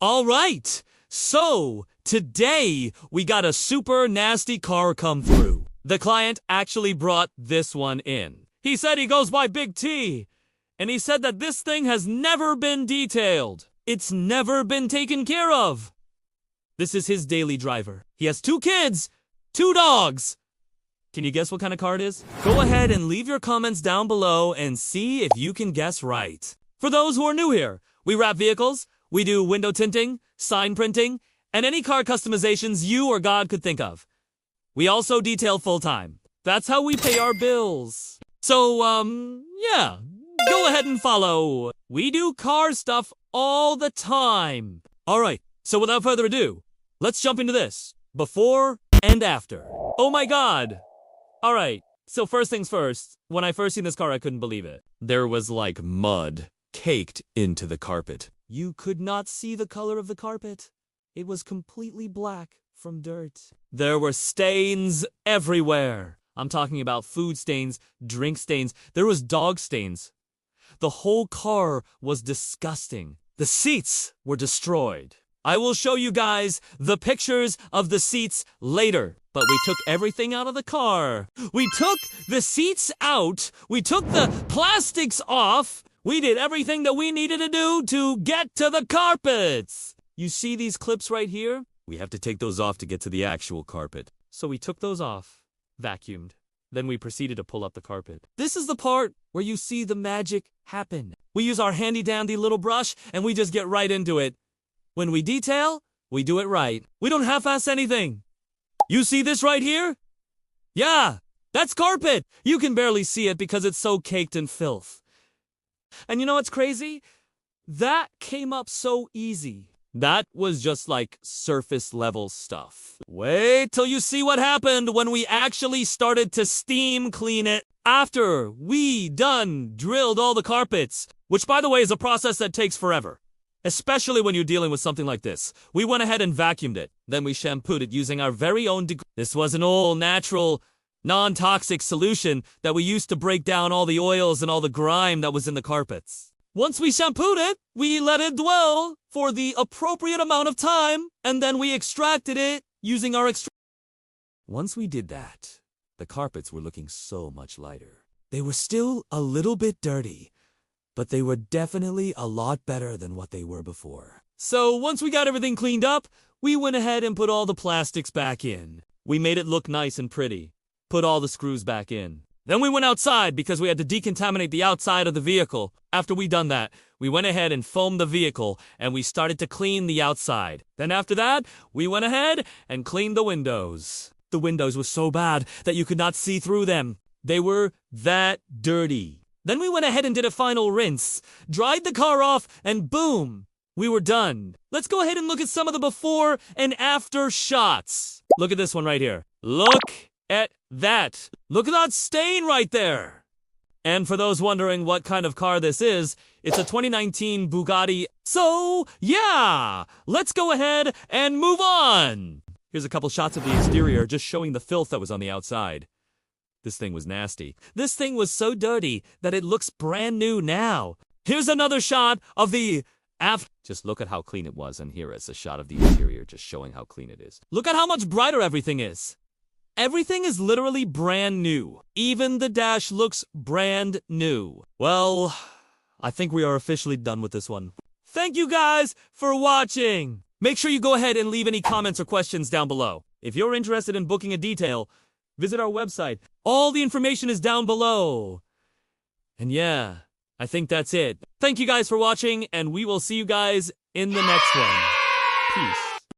All right, so today we got a super nasty car come through. The client actually brought this one in. He said he goes by Big T, and he said that this thing has never been detailed. It's never been taken care of. This is his daily driver. He has 2 kids, 2 dogs. Can you guess what kind of car it is? Go ahead and leave your comments down below and see if you can guess right. For those who are new here, we wrap vehicles, we do window tinting, sign printing, and any car customizations you or God could think of. We also detail full-time. That's how we pay our bills. So, yeah, go ahead and follow. We do car stuff all the time. All right, so without further ado, let's jump into this. Before and after. Oh my God. All right, so first things first, when I first seen this car, I couldn't believe it. There was like mud caked into the carpet. You could not see the color of the carpet. It was completely black from dirt. There were stains everywhere. I'm talking about food stains, drink stains. There was dog stains. The whole car was disgusting. The seats were destroyed. I will show you guys the pictures of the seats later. But we took everything out of the car. We took the seats out. We took the plastics off. We did everything that we needed to do to get to the carpets. You see these clips right here? We have to take those off to get to the actual carpet. So we took those off, vacuumed. Then we proceeded to pull up the carpet. This is the part where you see the magic happen. We use our handy dandy little brush and we just get right into it. When we detail, we do it right. We don't half-ass anything. You see this right here? Yeah, that's carpet. You can barely see it because it's so caked in filth. And you know what's crazy? That came up so easy. That was just like surface level stuff. Wait till you see what happened when we actually started to steam clean it after we drilled all the carpets, which by the way is a process that takes forever. Especially when you're dealing with something like this. We went ahead and vacuumed it. Then we shampooed it using our very own This was an all-natural, non-toxic solution that we used to break down all the oils and all the grime that was in the carpets. Once we shampooed it, we let it dwell for the appropriate amount of time, and then we extracted it using our Once we did that, the carpets were looking so much lighter. They were still a little bit dirty, but they were definitely a lot better than what they were before. So once we got everything cleaned up, we went ahead and put all the plastics back in. We made it look nice and pretty. Put all the screws back in. Then we went outside because we had to decontaminate the outside of the vehicle. After we done that, we went ahead and foamed the vehicle and we started to clean the outside. Then after that, we went ahead and cleaned the windows. The windows were so bad that you could not see through them. They were that dirty. Then we went ahead and did a final rinse, dried the car off, and boom, we were done. Let's go ahead and look at some of the before and after shots. Look at this one right here. Look at that. Look at that stain right there. And for those wondering what kind of car this is, it's a 2019 Bugatti. So, yeah, let's go ahead and move on. Here's a couple shots of the exterior just showing the filth that was on the outside. This thing was nasty. This thing was so dirty that it looks brand new now. Here's another shot of the after. Just look at how clean it was, and here is a shot of the interior just showing how clean it is. Look at how much brighter everything is. Everything is literally brand new. Even the dash looks brand new. Well, I think we are officially done with this one. Thank you guys for watching. Make sure you go ahead and leave any comments or questions down below. If you're interested in booking a detail, visit our website. All the information is down below. And yeah, I think that's it. Thank you guys for watching, and we will see you guys in the next one. Peace.